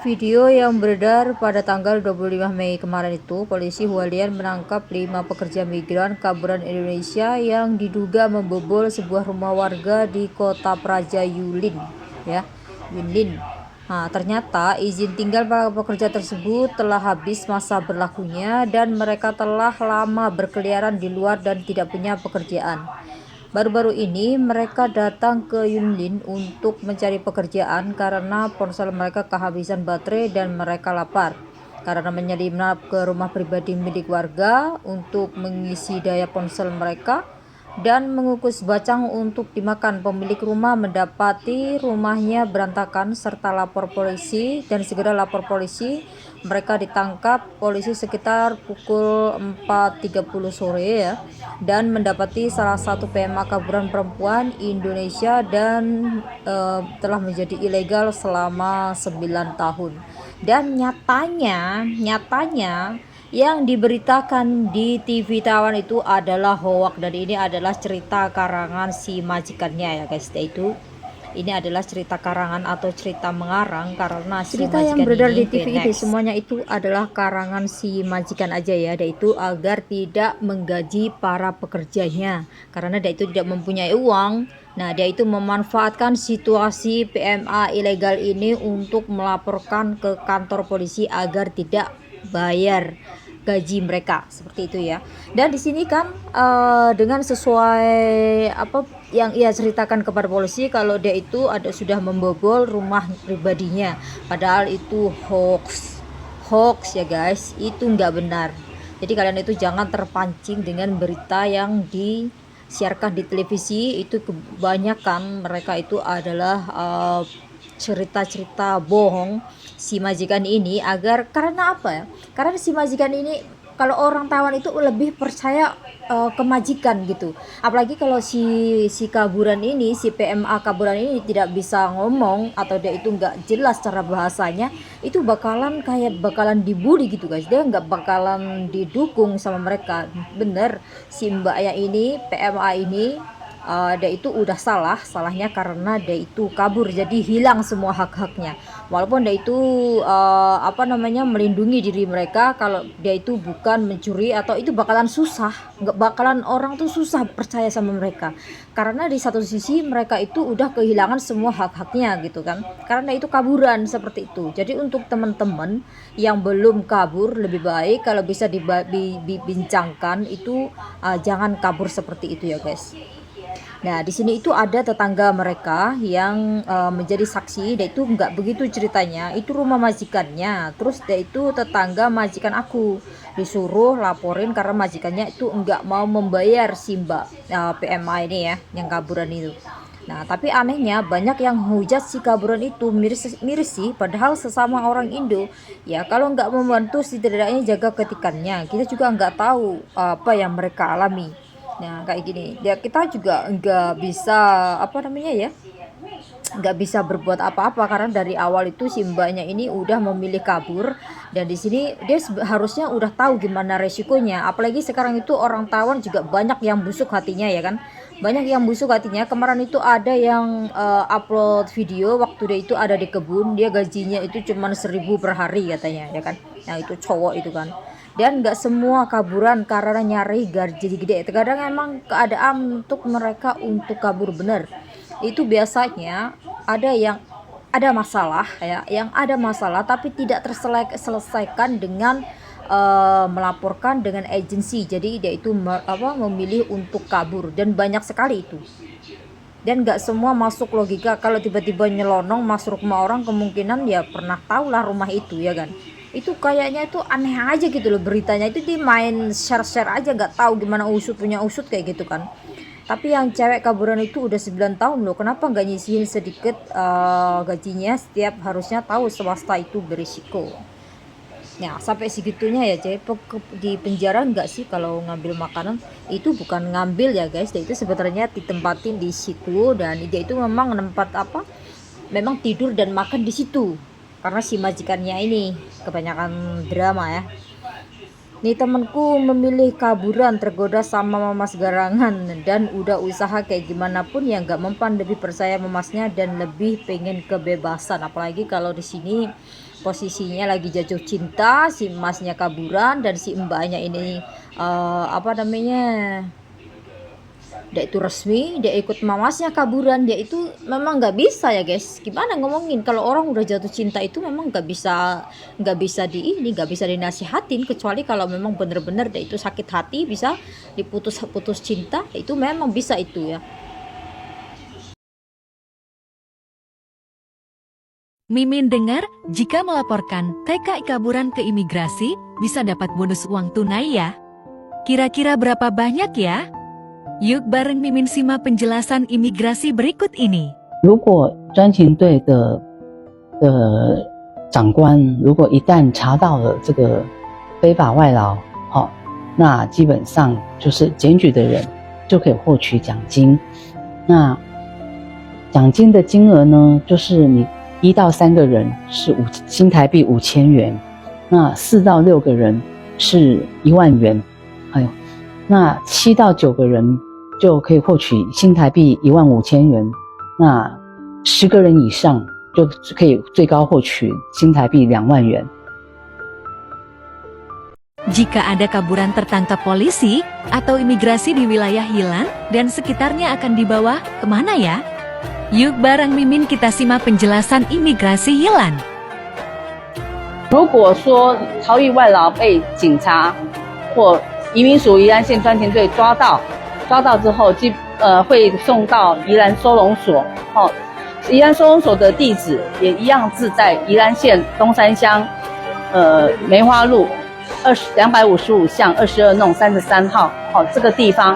Video yang beredar pada tanggal 25 Mei kemarin itu, polisi Hualien menangkap 5 pekerja migran kaburan Indonesia yang diduga membobol sebuah rumah warga di Kota Praja Yulin, ya, Yunlin. Nah, ternyata izin tinggal para pekerja tersebut telah habis masa berlakunya dan mereka telah lama berkeliaran di luar dan tidak punya pekerjaan. Baru-baru ini mereka datang ke Yunlin untuk mencari pekerjaan karena ponsel mereka kehabisan baterai dan mereka lapar. Karena menyelinap ke rumah pribadi milik warga untuk mengisi daya ponsel mereka dan mengukus bacang untuk dimakan, pemilik rumah mendapati rumahnya berantakan serta lapor polisi dan segera lapor polisi. Mereka ditangkap polisi sekitar pukul 4.30 sore ya, dan mendapati salah satu PMA kaburan perempuan Indonesia dan telah menjadi ilegal selama 9 tahun. Dan nyatanya yang diberitakan di TV Taiwan itu adalah hoax, dan ini adalah cerita karangan si majikannya ya guys. Yaitu ini adalah cerita karangan atau cerita mengarang karena si cerita yang beredar di TV ini semuanya itu adalah karangan si majikan aja ya, yaitu agar tidak menggaji para pekerjanya karena dia itu tidak mempunyai uang. Nah, dia itu memanfaatkan situasi PMA ilegal ini untuk melaporkan ke kantor polisi agar tidak bayar gaji mereka, seperti itu ya. Dan di sini kan dengan sesuai apa yang ia ceritakan kepada polisi, kalau dia itu sudah membobol rumah pribadinya, padahal itu hoax ya guys, itu nggak benar. Jadi kalian itu jangan terpancing dengan berita yang disiarkan di televisi, itu kebanyakan mereka itu adalah cerita-cerita bohong si majikan ini. Agar karena apa ya, karena si majikan ini, kalau orang Taiwan itu lebih percaya ke majikan gitu. Apalagi kalau si kaburan ini, si PMA kaburan ini tidak bisa ngomong atau dia itu nggak jelas cara bahasanya, itu bakalan dibully gitu guys. Dia nggak bakalan didukung sama mereka. Bener, si mbaknya ini, PMA ini, dia itu udah salahnya karena dia itu kabur, jadi hilang semua hak-haknya. Walaupun dia itu melindungi diri mereka, kalau dia itu bukan mencuri atau itu bakalan susah, nggak bakalan orang tuh susah percaya sama mereka, karena di satu sisi mereka itu udah kehilangan semua hak-haknya gitu kan, karena itu kaburan seperti itu. Jadi untuk teman-teman yang belum kabur, lebih baik kalau bisa dibincangkan itu, jangan kabur seperti itu ya guys. Nah, di sini itu ada tetangga mereka yang menjadi saksi. Dia itu nggak begitu ceritanya. Itu rumah majikannya. Terus dia itu tetangga majikan aku. Disuruh laporin karena majikannya itu nggak mau membayar si mbak PMA ini ya, yang kaburan itu. Nah, tapi anehnya banyak yang hujat si kaburan itu miris sih. Padahal sesama orang Indo ya, kalau nggak membantu setidaknya jaga ketikannya. Kita juga nggak tahu apa yang mereka alami. Nah, kayak gini ya, kita juga nggak bisa nggak bisa berbuat apa-apa karena dari awal itu si mbaknya ini udah memilih kabur. Dan di sini dia harusnya udah tahu gimana resikonya. Apalagi sekarang itu orang Taiwan juga banyak yang busuk hatinya ya kan, banyak yang busuk hatinya. Kemarin itu ada yang upload video waktu dia itu ada di kebun, dia gajinya itu cuma 1.000 per hari katanya ya kan. Nah, itu cowok itu kan. Dan nggak semua kaburan karena nyari gaji gede. Terkadang emang keadaan untuk mereka untuk kabur bener itu biasanya ada masalah ya, yang ada masalah tapi tidak terselesaikan dengan melaporkan dengan agensi. Jadi dia itu memilih untuk kabur, dan banyak sekali itu. Dan nggak semua masuk logika. Kalau tiba-tiba nyelonong masuk rumah orang, kemungkinan ya pernah tahu lah rumah itu ya kan. Itu kayaknya itu aneh aja gitu loh, beritanya itu dimain share aja, nggak tahu gimana punya usut kayak gitu kan. Tapi yang cewek kaburan itu udah 9 tahun loh, kenapa nggak nyisihin sedikit gajinya setiap, harusnya tahu swasta itu berisiko. Nah, sampai segitunya ya cewek di penjara nggak sih kalau ngambil makanan? Itu bukan ngambil ya guys, dia itu sebenarnya ditempatin di situ, dan dia itu memang memang tidur dan makan di situ karena si majikannya ini kebanyakan drama ya. Nih temenku memilih kaburan tergoda sama mamas garangan dan udah usaha kayak gimana pun ya nggak mempan, lebih percaya mamasnya dan lebih pengen kebebasan. Apalagi kalau di sini posisinya lagi jatuh cinta, si masnya kaburan dan si mbaknya ini apa namanya, dia itu resmi, dia ikut mamasnya kaburan, dia itu memang nggak bisa ya guys. Gimana ngomongin kalau orang udah jatuh cinta itu memang nggak bisa nggak bisa dinasihatin, kecuali kalau memang bener-bener dia itu sakit hati bisa diputus cinta, itu memang bisa itu ya. Mimin dengar, jika melaporkan TKI kaburan ke imigrasi, bisa dapat bonus uang tunai ya. Kira-kira berapa banyak ya? Yuk bareng Mimin simak penjelasan imigrasi berikut ini. 如果专勤队的长官如果一旦查到了这个非法外劳，那基本上就是检举的人就可以获取奖金。那奖金的金额呢，就是你1到3个人是新台币5000元，那4到6个人是1万元，那7到9个人就可以获取新台币15000元，那10个人以上就可以最高获取新台币2万元。 Jika ada kaburan tertangkap polisi atau imigrasi di wilayah Yilan dan sekitarnya akan dibawa kemana ya? Yuk bareng Mimin kita simak penjelasan imigrasi Yilan. 如果说逃逸外劳被警察或移民署宜兰县专勤队抓到之后，会送到宜兰收容所。宜兰收容所的地址也一样是在宜兰县东山乡梅花路255巷22弄33号。这个地方。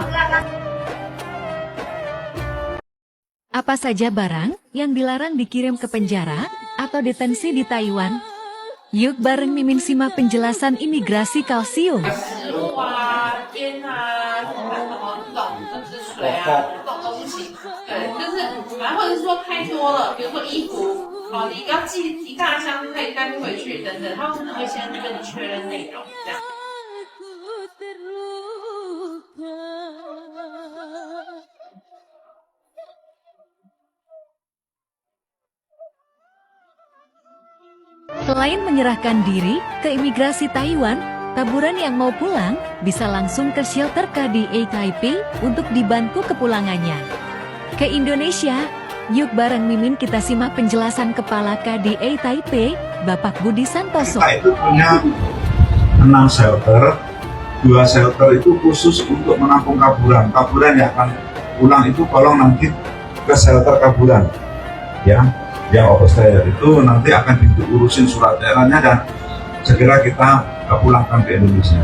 Apa saja barang yang dilarang dikirim ke penjara atau detensi di Taiwan? Yuk bareng Mimin simak penjelasan imigrasi kalsium. 水啊，这种东西，对，就是反正或者是说太多了，比如说衣服，你要寄一大箱可以带不回去等等，他们可能会先跟你确认内容，这样。 Selain menyerahkan diri ke imigrasi Taiwan, kaburan yang mau pulang bisa langsung ke shelter KDA Taipei untuk dibantu kepulangannya. Ke Indonesia, yuk bareng Mimin kita simak penjelasan Kepala KDA Taipei, Bapak Budi Santoso. Kita itu punya 6 shelter, 2 shelter itu khusus untuk menampung kaburan. Kaburan yang akan pulang itu tolong nanti ke shelter kaburan, ya. Yang overstay itu nanti akan diurusin surat daerahnya dan segera kita pulangkan ke Indonesia.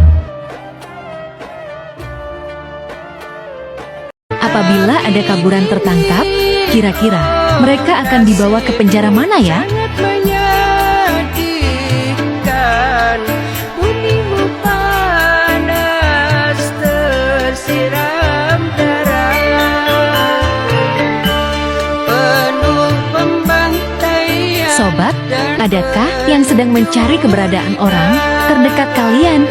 Apabila ada kaburan tertangkap, kira-kira mereka akan dibawa ke penjara mana ya? Sobat, adakah yang sedang mencari keberadaan orang terdekat kalian?